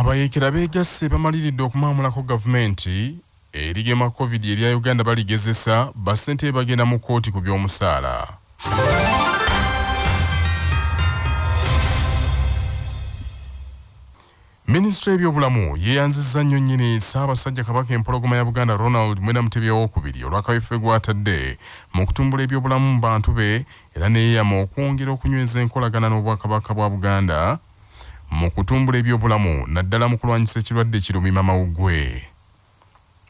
Abayekera beegasse Bamarilidde Okumamulako gavumenti Erigema COVID erya Uganda Baligezesa Ssentebe bagenda Mukooti ku by'omusaala. Minisitule y'ebyobulamu yeeyanzizza nnyo nnyini Ssaabasajja Kabaka empologoma ya Buganda Ronald Mwenda Mutebi II olw'akaweefube gw'atadde mu kutumbula ebyobulamu mu bantu be era neeyama okwongera okunyweza enkolagana n'Obwakabaka bwa Buganda mu kutumbula ebyobulamu naddala mu kulwanyisa ekirwadde kirumima mawuggwe.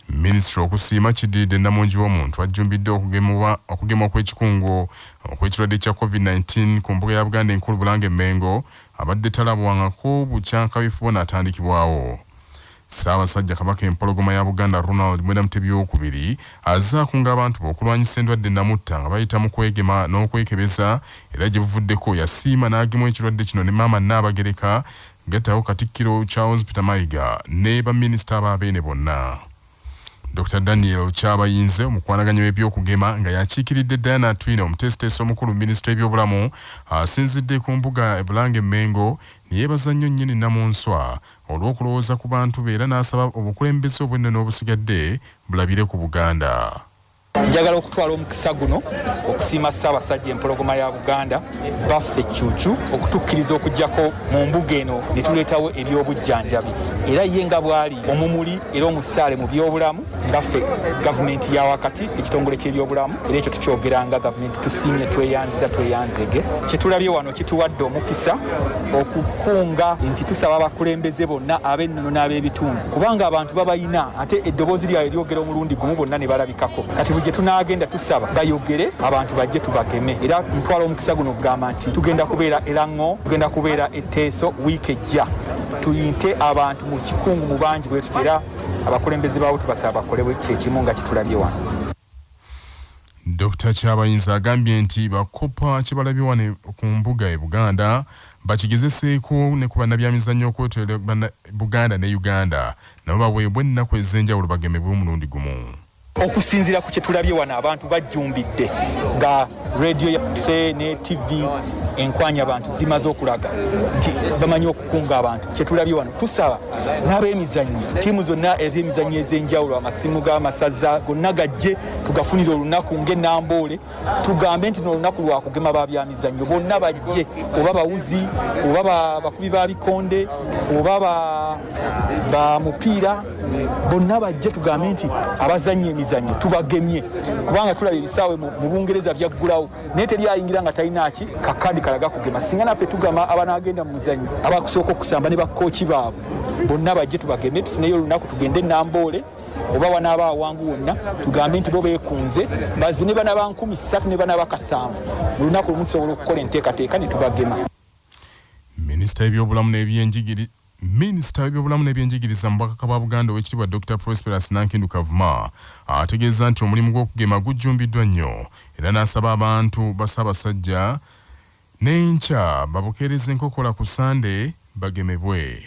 Minisitule okusiima Kiddiridde Namungi w'omuntu ajjumbidde okugema okw'ekikungo okw'ekirwadde kya COVID-19 ku mbuga ya Buganda enkulu Bulange Mengo abadde talabwangako bukyankaweefube n'atandikibwawo. Ssaabasajja Kabaka empologoma ya Buganda Ronald Mwenda Mutebi II azze akunga abantu be okulwanyisa endwadde namutta nga bayita mu kwegema n'okwekebeza era gye buvuddeko yasiima n'agema ekirwadde kino ne maama Nnaabagereka gattawo Katikkiro Charles Peter Mayiga ne baminisita ab'abeene bonna. Dr. Daniel Kyabayinze omukwanaganya w'ebyokugema nga yakiikiridde Diana Twine omuteesiteesi omukulu mu minisitule y'ebyobulamu asinzidde ku mbuga Bulange Mengo ne yeebaza nnyo nnyini Namunswa olw'okulowooza ku bantu be era n'asaba obukulembeze obw'enno n'obusigadde bulabire ku Buganda. Njagala okutwala omukisa guno okusiima Ssaabasajja empologoma ya Buganda baffe Cuucu okutukkiriza okujjako mu mbuga eno ne tuleetawo ebyobujjanjabi era ye nga bw'ali omumuli era omusaale mu byobulamu ngaffe gavumenti ya wakati ekitongole ky'ebyobulamu era ekyo tukyogera nga gavumenti tusiimye tweyanzege kye tulabye wano kituwadde omukisa okukunga nti tusaba abakulembeze bonna ab'ennono n'ab'ebitundu kubanga abantu babayina ate eddoboozi lyayo lyogera omulundi gumu bonna ne balabikako kati gye tunagenda tusaba bayogere abantu bajje tubageme era mutwala omukisa guno okugamba nti tugenda kubeera erango tugenda kubeera etteeso wiiki ejja tuyinte abantu mu kikungu mu bangi bwe tutera abakulembeze baabo tubasaba bakolewe kyekimu nga kitulabye wano. Dr. Kyabayinza agambye nti bakopa kye balabye wano ku mbuga e Buganda bakigezeseeko ne ku bannabyamizannyo okwetolera Buganda ne Uganda nabo baweebwe ennaku ez'enjawulo bagemebwe omulundi gumu. Okusinziira ku kye tulabye wano abantu bajjumbidde nga radio yaffe ne TV enkwanya abantu zimaze okulaga nti bamanyi okukunga abantu kye tulabye wano tusaba n'ab'emizannyo ttiimu zonna ez'emizannyo ez'enjawulo amasimu g'amasaza gonna gajje tugafunire olunaku ng'ennamboole tugambe nti n'olunaku lwakugema babyamizannyo bonna bajje oba bawuzi oba bakubi ba bikonde oba ba mupiira bonna bajje tugambe nti abazannyi emizannyo tubagemye kubanga tulabye ebisaawe mu Bungereza byaggulawo naye teryayingira nga talina ki kakadi kalaga kugema singa naffe tugama abanagenda mu muzannyo abakusooka okusamba ne bakooki baabwe bonna bajje tubageme tufuneyo olunaku tugende Namboole oba wanaaba awangu wonna tugambe nti bo beekunze bazine bana ba 3,000 ne bana ba 7 mu lunaku lumu tusobola okukola enteekateeka ne tubagema. Minisita y'ebyobulamu n'ebyenjigiriza mu Bwakabaka bwa Buganda ow'ekitiibwa Dr. Prosperous Nankindu Kavuma ategeeza nti omulimu gw'okugema gujjumbiddwa nnyo era n'asaba abantu ba Ssaabasajja n'enkya babukeereza enkokola ku Sande bagemebwe.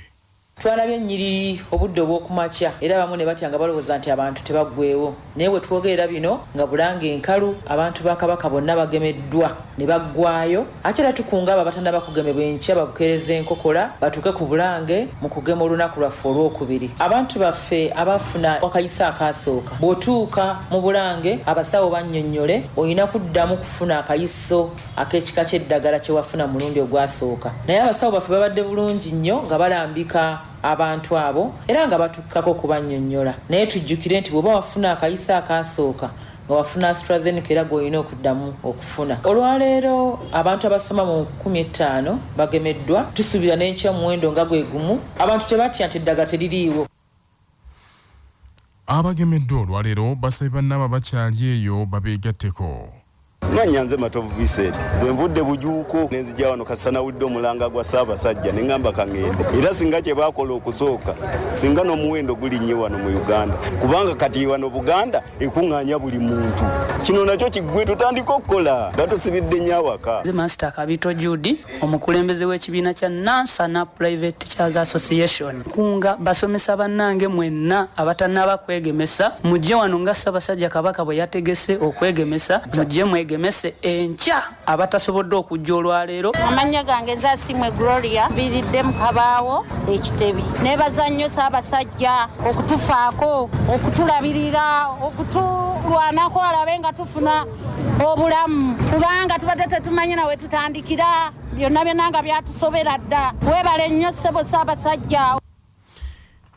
Twalabye ennyiriri obudde obw'okumakya era abamu ne batya nga balowooza nti abantu tebaggweewo naye bwe twogerera bino nga Bulange enkalu abantu ba Kabaka bonna bagemeddwa ne baggwaayo ate era tukunga abo abatannaba kugemebwa enkya babukeereza enkokola batuuke ku Bulange mu kugema olunaku lwaffe olwokubiri. Abantu baffe abafuna akayisa akaasooka bw'otuuka mu Bulange abasawo bannyonnyole olina kuddamu kufuna akayiso ak'ekika ky'eddagala kye wafuna mu mulundi ogwasooka naye abasawo baffe babadde bulungi nnyo nga balambika abantu abo era nga batukkako kubannyonnyola naye tujjukire nti bw'oba wafuna akayisa akaasooka nga wafuna AstraZeneca era gw'olina okuddamu okufuna. Olwaleero abantu abasoma mu 15 bagemeddwa tusuubira n'enkya muwendo nga gwe gumu abantu tebatya nti eddagala teririiwo. Abagemeddwa olwaleero basabye bannaabwe bakyali eyo babeegatteko. Mwanyanze Matovu Vincent nze nvudde bujuuko nenzija wano kasana wudde omulanga gwa Ssaabasajja ne ngamba kangende era singa kye bakola okusooka singa n'omuwendo gulinnye wano mu Uganda kubanga kati wano Buganda ekuŋŋaanya buli muntu kino nakyo kiggwe tutandika okukola batusibidde nnyo awaka. Master Kabito Judy omukulembeze w'ekibiina kya Nansana Private Teachers Association kunga basomesa bannange mwenna abatannaba kwegemesa mujje wano nga Ssaabasajja Kabaka bwe yategese okwegemesa mujje mwegemesa tumese enkya abatasobodde okujja olwaleero. Amanya gange Nzasimwe Gloria Baligezesa mu kabaawo ekitebi. Nebaza nnyo Ssaabasajja okutufaako, okutulabirira, okutulwanako alabe nga tufuna obulamu. Kubanga tubadde tetumanyi nawe tutandikira byonna byonna nga byatusobera dda. Weebale nnyo ssebo Ssaabasajja.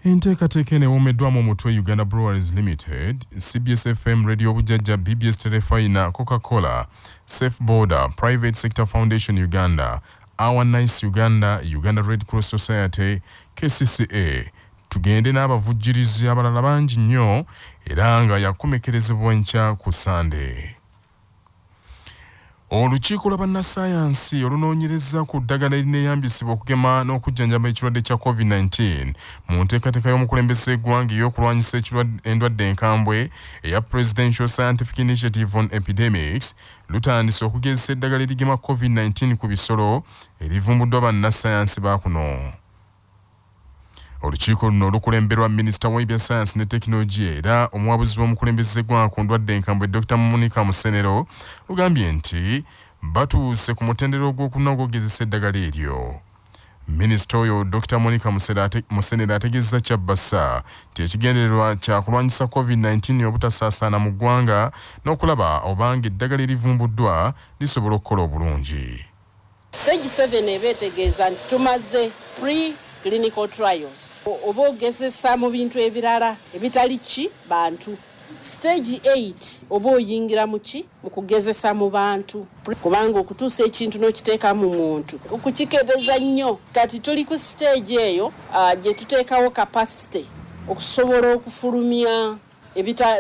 Enteekateeka eneewomeddwamu omutwe Uganda Brewers Limited, CBS FM Radio Bujajja, BBS Telefina, Coca-Cola, Safe Border, Private Sector Foundation Uganda, Our Nice Uganda, Uganda Red Cross Society, KCCA, tugende n'abavujjirizi abalala bangi nnyo era nga yakomekerezebwa enkya ku Sande. Olukiiko lwa bannassaayansi olunoonyereza ku ddagala erineeyambisibwa okugema n'okujjanjaba ekirwadde kya COVID-19 mu nteekateeka y'omukulembeze w'eggwanga ey'okulwanyisa endwadde enkambwe eya Presidential Scientific Initiative on Epidemics lutandise okugezesa eddagala erigema COVID-19 ku bisolo erivumbuddwa bannassaayansi ba kuno. Olukiiko luno lukulemberwa Minisita w'ebya Science ne Tekinologiya era omuwabuzi w'omukulembeze w'eggwanga ku ndwadde enkambwe Dr. Mukooti Musenero lugambye nti batuuse ku mutendera ogw'okuna ogwogezesa eddagala eryo. Minisita oyo Dr. Mukooti Musenero ategeezezza Kyabbasa nti ekigendererwa kya kulwanyisa COVID-19 obutasaasaana mu ggwanga n'okulaba obanga eddagala erivumbuddwa lisobola okukola obulungi. Stage 7 ebeetegeeza nti tumaze clinical trials oba ogezesa mu bintu ebirala ebitali ki bantu. Stage 8 oba oyingira mu ki mu kugezesa mu bantu kubanga okutuusa ekintu n'okiteeka mu muntu okukikebeza nnyo. Kati tuli ku stage eyo gye tuteekawo capacity okusobola okufulumya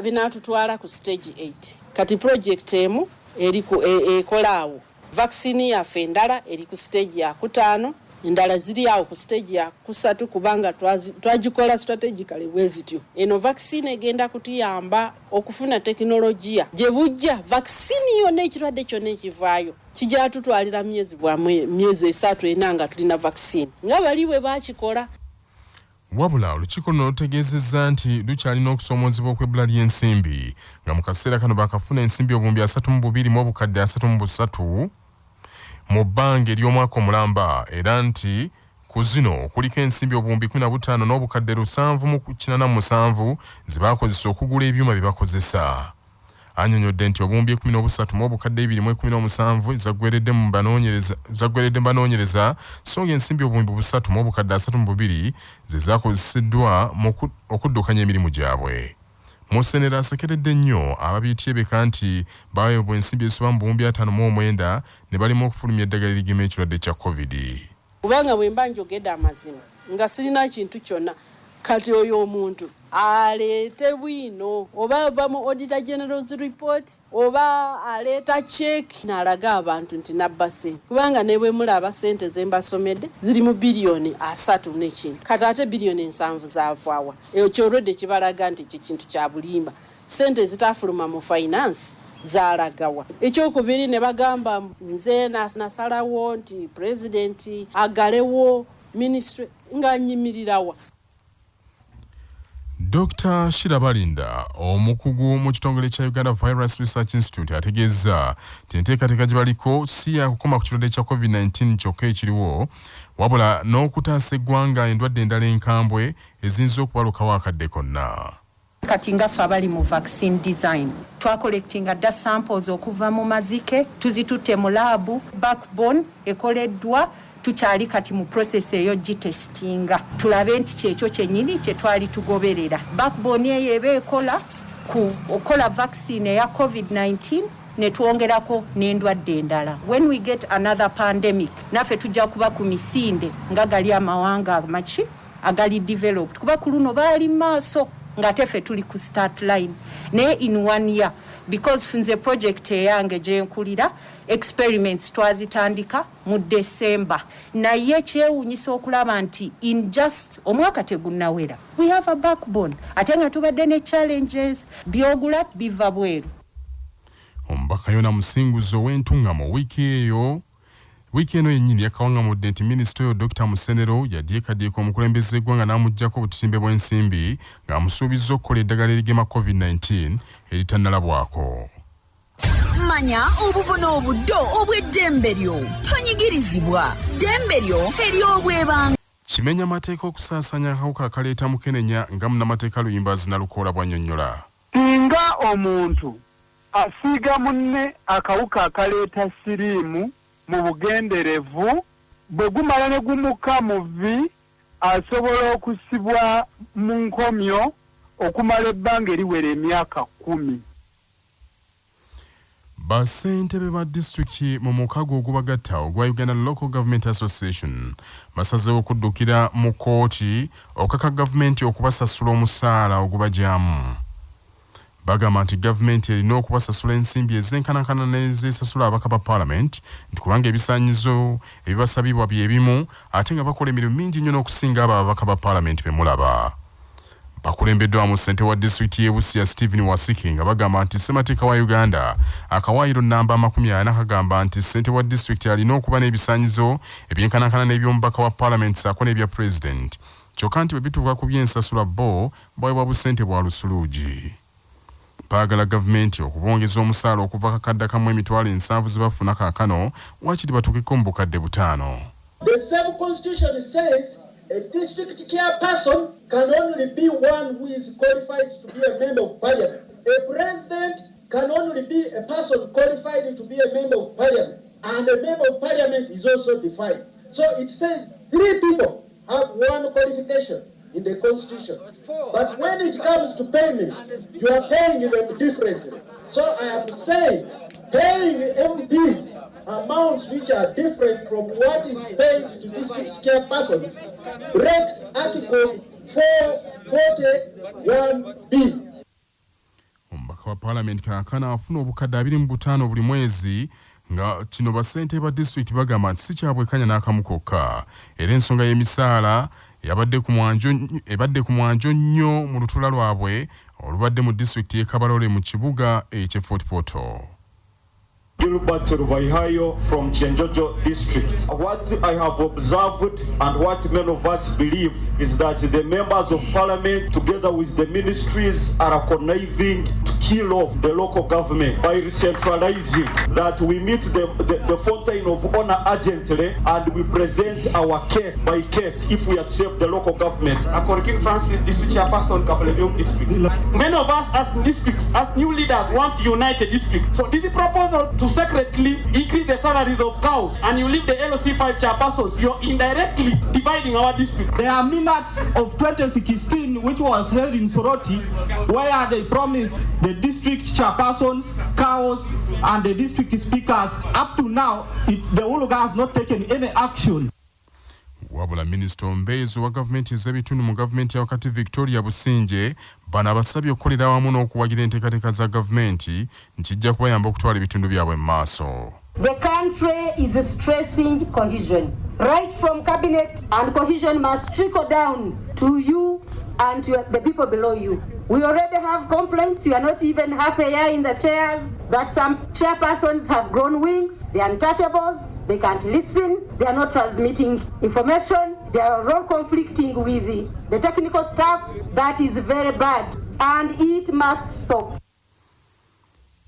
binaatutwala ku stage 8. Kati project emu ekolaawo vaccine yaffe endala eri ku stage ya 5, endala ziri awo ku stage ya 3 kubanga twagikola strategically bwezityo. Eno vaccine egenda kutuyamba okufuna teknologiya gye bujja vaccine yonna ekirwadde kyonna ekivaayo kijja tutwalira myezi 3-4 nga tulina vaccine nga bali bwe bakikola. Wabula olukiiko luno lutegeezezza nti lukyalina okusoomoozebwa okw'ebbula ly'ensimbi nga mu kaseera kano bakafuna ensimbi obuwumbi 32 mu obukadde 33 mu bbanga ery'omwaka omulamba era nti ku zino kuliko ensimbi obuwumbi 15 n'obukadde 747 ze baakozesa okugula ebyuma bye bakozesa. Annyonnyodde nti obuwumbi 13 mu obukadde 217 zaggweredde mu banoonyereza so ng'ensimbi obuwumbi 3 mu obukadde 32 ze zaakozeseddwa mu okuddukanya emirimu gyabwe. Musenero asekeredde nnyo ababiityebeka nti baayobwa ensimbi ezisoba mu buwumbi 59 ne balimu okufulumya eddagala erigema ekirwadde kya COVID. Kubanga bwe mba njogedde amazima nga sirina kintu kyonna kati oyo omuntu aleete bwino oba ava mu Auditor General's report oba aleeta check n'alaga abantu nti nabba ssente kubanga ne bwe mulaba ssente ze mbasomedde ziri mu biliyoni 3 n'ekintu kati ate biliyoni 7 zaavaawa ekyo olwedde kibalaga nti kintu kya bulimba. Ssente zitafuluma mu finance zaalagawa. Ekyokubiri ne bagamba nze nasalawo nti president agalewo ministry nga nyimirirawa. Dr. Shirabalinda omukugu mu kitongole kya Uganda Virus Research Institute ategeezza nti enteekateeka gye baliko si ya kukoma ku kirwadde kya COVID-19 kyokka ekiriwo wabula n'okutaasa eggwanga endwadde endala enkambwe eziyinza okubalukawo akadde konna. Kati nga ffe abali mu vaccine design twacollectinga dda samples okuva mu mazike tuzitutte mu laabu backbone ekoleddwa tukyali kati mu process eyo gitestinga tulabe nti kyekyo kyennyini kye twali tugoberera. Backbone eyo eba ekola ku okola vaccine eya COVID-19 ne twongerako n'endwadde endala. When we get another pandemic naffe tujja kuba ku misinde nga gali amawanga amaki agali developed kuba ku luno baali maaso nga teffe tuli ku start line naye in 1 year because funze project eyange gye nkulira experiments twazitandika mu December naye kyewuunyisa okulaba nti in just omwaka tegunnawera we have a backbone ate nga tubadde ne challenges byogula biva bweru. Omubaka Yona Musinguzo w'entungamo wiki eno yennyini yakawaŋŋamudde nti minisita oyo Dr. Musenero yadyekaddyeka omukulembeze eggwanga n'amuggyako obutimbe bw'ensimbi ng'amusuubizza okukola eddagala erigema COVID-19 eritannalabwako. manya obuvuna obuddo obw'eddembe lyo tonyigirizibwa ddembe lyo ery'obwebanga. Kimenya mateeka okusaasanya akawuka akaleeta mukenenya nga munnamateeka Luyimbazi Nalukoola bw'annyonnyola. Singa omuntu asiiga munne akawuka akaleeta siriimu mu bugenderevu bwe gumala ne gumuka mu vvi asobola okusibwa mu nkomyo okumala ebbanga eriwera emyaka 10. Ssentebe ba disitulikiti mu mukago ogubagatta ogwa Uganda Local Government Association basazeewo okuddukira Mukooti okaka gavumenti okubasasula omusaala ogubajyamu. Bagamba nti gavumenti erina okubasasula ensimbi ez'enkanankana n'ezeesasula ababaka ba Parliament nti kubanga ebisaanyizo ebibasabibwa bye bimu ate nga bakola emirimu mingi nnyo n'okusinga abo ababaka ba Parliament be mulaba. Bakulembeddwamu ssentebe wa disitulikiti y'e Busia Stephen Wasiki nga bagamba nti ssemateeka wa Uganda akawaayiro nnamba 40 kagamba nti ssentebe wa disitulikiti alina okuba n'ebisaanyizo ebyenkanankana n'eby'omubaka wa Parliament ssaako n'ebya President. Kyokka nti bwe bituuka ku by'ensasula bo baweebwa busente bwa lusuluugi. Baagala gavumenti okubongeza omusaala okuva kakadde kamu emitwalo 7 ze bafuna kaakano waakiri batuukeko mu bukadde 5. The same constitution says a district chairperson can only be one who is qualified to be a member of parliament. A president can only be a person qualified to be a member of parliament. And a member of parliament is also defined. So it says 3 people have one qualification in the constitution. But when it comes to payment, you are paying them differently. So I am saying paying MPs amounts which are different from what is paid to district chairpersons breaks Article 441B. Omubaka wa Parliament kaakana afuna obukadde 25 buli mwezi nga kino bassentebe ba disitulikiti bagamba nti si kyabwekanya n'akamu kokka. Era ensonga y'emisaala ebadde ku mwanjo nnyo mu lutula lwabwe olubadde mu disitulikiti y'e Kabalole mu kibuga eky'e Fort Portal. Gilbert Rubaihayo from Chenjojo district. What I have observed and what many of us believe is that the members of parliament together with the ministries are conniving to kill off the local government by decentralizing, that we meet the fountain of honor urgently and we present our case by case if we are to save the local government. According to Francis, district chairperson, Kabalole district. Many of us as districts, as new leaders want to unite a district. So this is proposal to secretly increase the salaries of cows and you leave the LOC5 chairpersons, you're indirectly dividing our district. There are minutes of 2016 which was held in Soroti where they promised the district chairpersons, cows and the district speakers. Up to now, the Uluga has not taken any action. Wabula Minister Ombeezo wa gavumenti ez'ebitundu mu gavumenti ya wakati Victoria Businje bano abasabye okukolera awamu n'okuwagira enteekateeka za gavumenti nkijja kubayamba okutwala ebitundu byabwe mu maaso. The country is stressing cohesion. Right from cabinet, and cohesion must trickle down to you and to the people below you. We already have complaints. You are not even half a year in the chairs, that some chairpersons have grown wings. They are untouchables. They can't listen. They are not transmitting information. They are all conflicting with the technical staff. That is very bad and it must stop.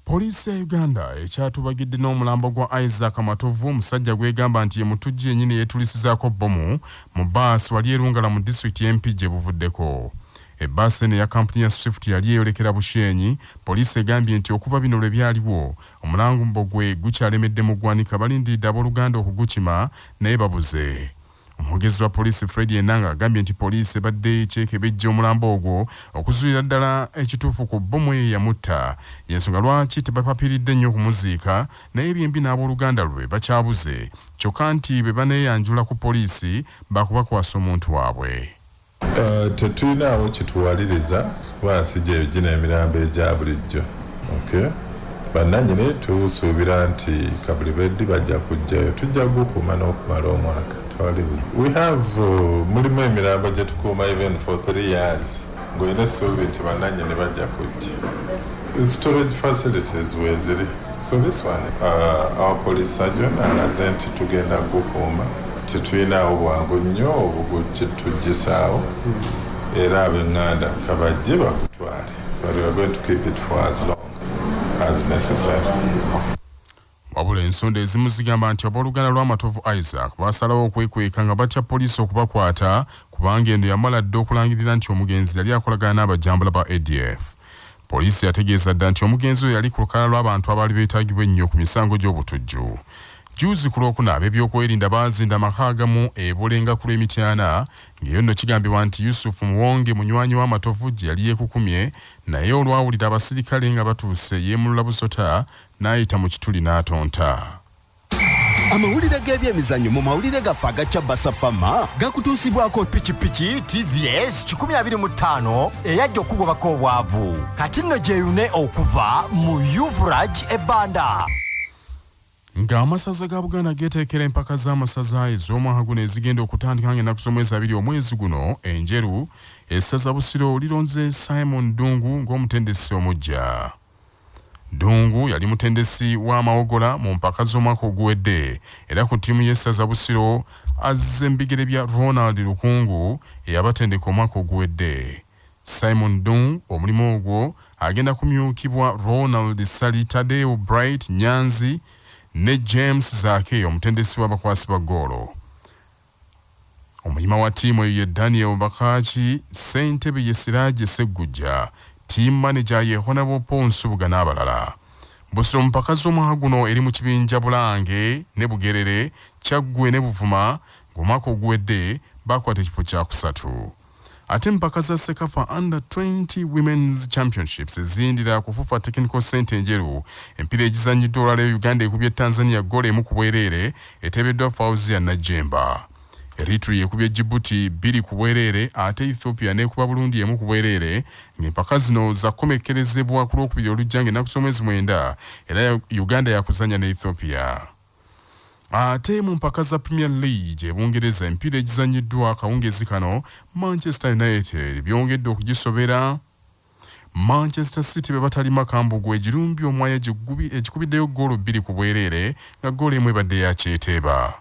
Poliisi ya Uganda ekyatubagidde n'omulambo gwa Isaac Matovu omusajja gwegamba nti ye mutujju yennyini yeetulisizaako bbomu mu baasi wali erungala mu disitulikiti y'Empigi ebuvuddeko. Ebbaasi eno eya kampuni ya Swift yali eyolekera Bushenyi. Poliisi egambye nti okuva bino lwe byaliwo omulambo gwe gukyalemedde mu ggwanika balindiridde abooluganda okugukima naye babuze. Omwogezi wa poliisi Fred Enanga agambye nti poliisi ebadde ekyekebejja omulambo ogwo okuzuulira ddala ekituufu ku bbomu eyo yamutta. Y'ensonga lwaki tebapapiridde nnyo okumuziika naye ebyembi n'abooluganda lwe bakyabuze kyokka nti bwe baneeyanjula ku poliisi baakubakwasa omuntu waabwe. Tetulinawo kituwaliriza kuba sijja gino emirambo egya bulijjo. Bannannyini tusuubira nti kabulibeddi bajja kujjayo tujja gukuuma n'okumala omwaka. We have mulimu emirambo gye tukuuma even for 3 years ng'olina essuubi nti bannannyini bajja kujja. The storage facilities where ziri. So this one, our police surgeon alaze nti tugenda gukuuma. Tetulinawo bwangu nnyo obugukitujjisaawo era ab'enganda kabajje bakutwale. But we are going to keep it for as long as necessary. Wabula ensonda ezimu zigamba nti abooluganda lw'Amatovu Isaac baasalawo okwekweka nga batya poliisi okubakwata kubanga eno yamala dda okulangirira nti omugenzi yali akolagana n'abajambula ba ADF. Poliisi yategeeza dda nti omugenzi oyo yali ku lukalala lw'abantu abaali beetaagibwa ennyo ku misango gy'obutujju. Juuzi ku Lwokuna ab'ebyokwerinda baazinda amaka agamu ebolenga ku lw'Emityana ng'eyo nno kigambibwa nti Yusufu Muwonge munywanyi w'Amatovu gye yali yeekukumye naye olwawulira abasirikale nga batuuse yeemulula busota n'ayita mu kituli n'atonta. Amawulire g'ebyemizannyo mu mawulire gaffe agacya Basafama gakutuusibwako pikipiki TVS 125 eyajja okugobako obwavu. Kati nno gyeyune okuva mu Yuvraj ebbanda. Ng'amasaza ga Buganda geeteekera empaka z'amasaza ez'omwaka guno ezigenda okutandika ng'ennaku z'omwezi 2 omwezi guno, enjeru essaza Busiro lironze Simon Dungu ng'omutendesi omuggya. Dungu yali mutendesi w'amawogola mu mpaka z'omwaka oguwedde era ku ttiimu y'essaza Busiro azze mbigere bya Ronald Lukungu eyabatendeka omwaka oguwedde. Simon Dungu omulimu ogwo agenda kumyukibwa Ronald Sali, Tadeo Bright Nyanzi ne James Zake omutendesi w'abakwasi ba ggoolo. Omuyima wa ttiimu eyo ye Daniel Bakaki, Ssentebe ye Siraje Seggujja, team manager ye Honorable Ponsu Buga n'abalala. Busiro mpaka z'omwaka guno eri mu kibinja Bulange ne Bugerere, Kyaggwe ne Buvuma ng'omwaka oguwedde bakwata ekifo kya kusatu. Ate mpaka za Sekafa Under 20 Women's Championships ezindira kufufa Technical Center enjeru empira egizannyiddwa olwala Uganda ekubye Tanzania ggoolo emu ku bwereere eteebeddwa Fauzia Najjemba. Eritrea ekubye Djibouti 2 ku bwereere ate Ethiopia n'ekuba Burundi emu ku bwereere ng'empaka zino zakomekkerezebwa ku Lwokubiri olujja ng'ennaku z'omwezi 9 era Uganda yakuzannya ne Ethiopia. Ate mu mpaka za Premier League ebungereza empira egizannyiddwa akawungezi kano Manchester United byongedde okugisobera. Manchester City be batalima Kambugu egirumbi omwaya egikubiddeyo ggoolo 2 ku bwereere nga ggoolo emu ebadde yakyeteeba.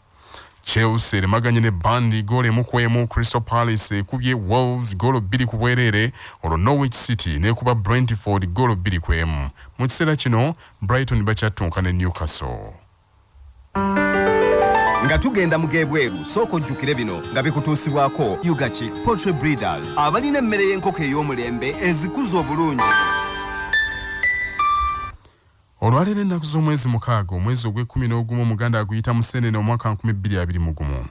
Chelsea eremaganye ne Burnley ggoolo emu ku emu. Crystal Palace ekubye Wolves ggoolo 2 ku bwereere olwo Norwich City n'ekuba Brentford ggoolo 2 ku emu. Mu kiseera kino Brighton bakyattunka ne Newcastle. Nga tugenda mu gebweru sooka ojjukire bino nga bikutuusibwako Yugachi Poultry Breeders abalina emmere y'enkoko ey'omulembe ezikuza obulungi. Olwaleero ennaku z'omwezi 6 omwezi ogw'e11 Omuganda aguyita Museenene omwaka 2021.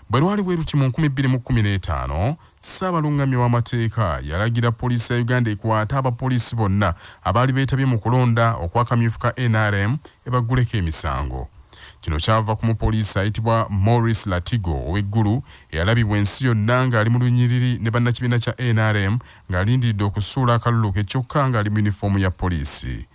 Bwe lwali bwe luti mu 2015 Ssaabalungamye w'amateeka yalagira poliisi ya Uganda ekwata abapoliisi bonna abaali beetabye mu kulonda okwakamyufu ka NRM ebagguleko emisango. Kino kyava ku mupoliisi ayitibwa Maurice Latigo ow'eggulu eyalabibwa ensi yonna ng'ali mu lunyiriri ne bannakibiina kya NRM ng'alindiridde okusuula akalulu ke kyokka ng'ali mu yunifoomu ya poliisi.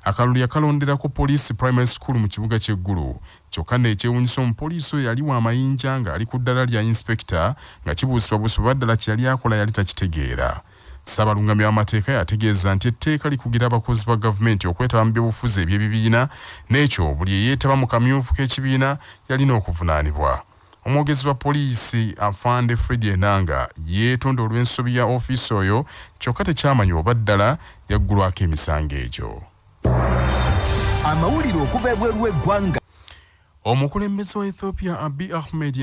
Akalulu yakalonderako poliisi primary school mu kibuga ky'eggulu kyokka n'ekyewuunyisa omupoliisi oyo yali wa mayinja ng'ali ku ddala lya inspector nga kibuusibwabuusibwa ddala kye yali akola yali takitegeera. Ssaabalungamye w'amateeka yategeeza nti etteeka likugira abakozi ba gavumenti okwetaba mu byobufuzi eby'ebibiina n'ekyo buli eyeetaba mu kamyufu k'ekibiina yalina okuvunaanibwa. Omwogezi wa poliisi Afande Fred Enanga yeetonda olw'ensobi ya ofiisi oyo kyokka tekyamanya oba ddala yaggulwako emisango egyo. Amawulire okuva ebweru w'eggwanga. Omukulembeze wa Ethiopia Abiy Ahmed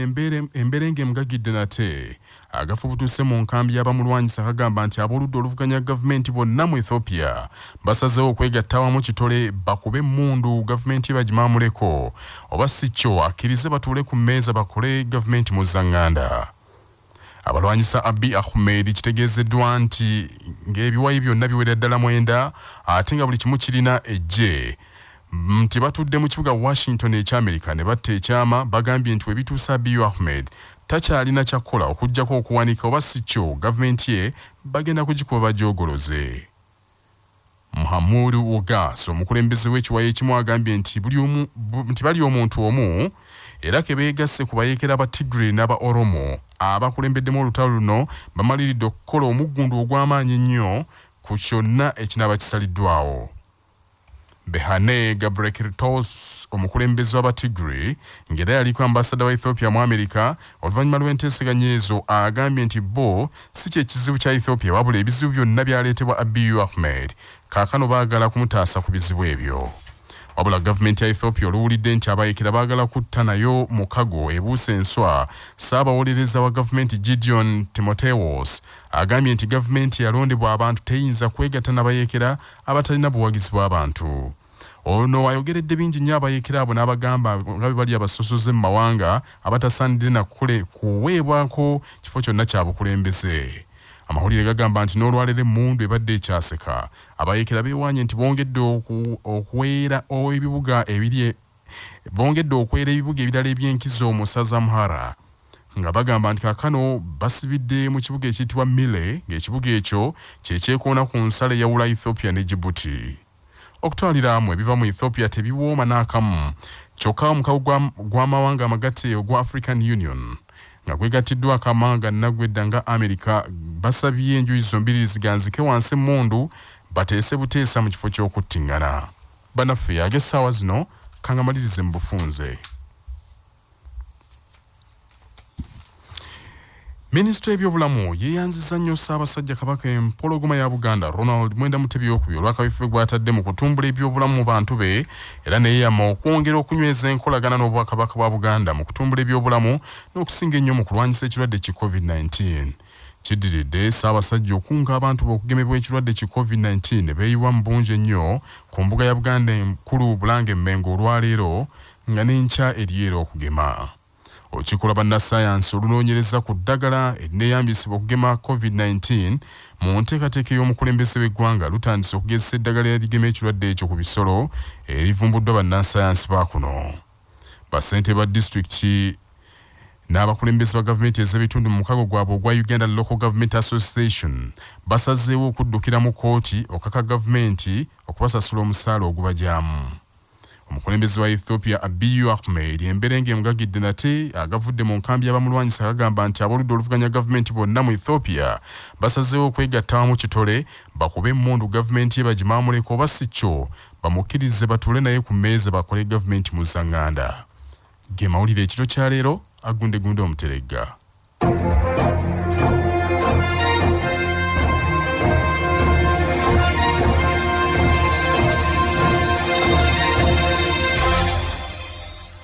emberenge emugagidde nate agafubutuuse mu nkambi y'abamulwanyisa kagamba nti abooludde oluvuganya gavumenti bonna mu Ethiopia basazeewo okwegatta awamu kitole bakube emmundu gavumenti ebagimamuleko oba si kyo akkirize batuule ku mmeeza bakole gavumenti mu zzaŋŋanda. Abalwanyisa Abiy Ahmed kitegeezeddwa nti ng'ebiwayi byonna biwera ddala 9 ate nga buli kimu kirina ejje nti batudde mu kibuga Washington eky'Amerika ne batta ekyama bagambye nti webituusa Abiy Ahmed takyalina kyakola okuggyako okuwanika oba si kyo gavumenti ye bagenda kugikuba bagyogoloze. Muhammadu Ogaso omukulembeze w'ekiwayi ekimu agambye nti bali omuntu omu era ke beegasse ku Abayekera aba Tigray n'aba Oromo abakulembeddemu olutalo luno Bamarilidde okukola omuggundu ogw'amaanyi ennyo ku kyonna ekinaaba kisaliddwawo. Behane Gabrekritos omukulembeze w'Abatigray ng'era yaliko ambassador wa Ethiopia mu Amerika oluvannyuma lw'enteeseganya ezo agambye nti bo si kye kizibu kya Ethiopia wabula ebizibu byonna byaleetebwa Abiy Ahmed kaakano baagala kumutaasa ku bizibu ebyo. Wabula gavumenti ya Ethiopia oluwulidde nti Abayekera baagala kutta nayo mukago ebuuse enswa, Ssaabawolereza wa gavumenti Gideon Timotheus agambye nti gavumenti yalondebwa abantu teyinza kwegatta n'Abayekera abatalina buwagizi bw'abantu. Ono ayogeredde bingi nnyo Abayekera abo n'abagamba nga bwe bali abasosoze mu mawanga abatasaanidde na kuweebwako kifo kyonna kya bukulembeze. Amawulire gagamba nti n'olwalero emmundu ebadde ekyaseka, Abayekera beewaanye nti bongedde okwera ebibuga ebirala eby'enkizo mu ssaza Amhara, nga bagamba nti kaakano basibidde mu kibuga ekiyitibwa Mile, ng'ekibuga ekyo kye kyekoona ku nsalo eyawula Ethiopia ne Djibouti. Okutwaliramu ebiva mu Ethiopia tebiwooma n'akamu, kyokka omukago gw'amawanga amagatte ogwa African Union nga gwegattiddwa akamanga nnaggwedda nga Amerika basabye enjuyi zombiri ziganzike wansi emmundu bateese buteesa mu kifo ky'okuttingana. Bannaffe ag'essaawa zino kangamalirize mu bufunze. Minisitule y'ebyobulamu yeeyanzizza nnyo Ssaabasajja Kabaka empologoma ya Buganda Ronald Mwenda Mutebi II olw'akabiffwe gw'atadde mu kutumbula ebyobulamu mu bantu be era neeyama okwongera okunyweza enkolagana n'Obwakabaka bwa Buganda mu kutumbula ebyobulamu n'okusinga ennyo mu kulwanyisa ekirwadde ki COVID-19. Kiddiridde Ssaabasajja okunga abantu b'okugemebwa ekirwadde ki COVID-19 ne beeyiwa mu bungi ennyo ku mbuga ya Buganda enkulu Bulange Mmengo olwaleero nga n'enkya eryero okugema. Okikola bannassaayansi olunoonyereza ku ddagala erineeyambisibwa okugema COVID-19 mu nteekateeka y'omukulembeze w'eggwanga lutandise okugezesa eddagala erigema ekirwadde ekyo ku bisolo erivumbuddwa bannassaayansi ba kuno. Bassentebe ba disitulikiti n'abakulembeze ba gavumenti ez'ebitundu mu mukago gwabwe ogwa Uganda Local Government Association basazeewo okuddukira mu kkooti okaka gavumenti okubasasula omusaala ogubajyamu. Omukulembeze wa Ethiopia Abiy Ahmed emberenge emugagidde nate agavudde mu nkambi y'abamulwanyisa agamba nti aboludde oluvuganya gavumenti bonna mu Ethiopia basazeewo okwegatta mu kitole bakube emmundu gavumenti ye bagimaamuleko oba si kyo bamukkirize batuule naye ku mmeeza bakole gavumenti mu zzaŋŋanda. Ge mawulire ekiro kya leero agundegunde omuteregga.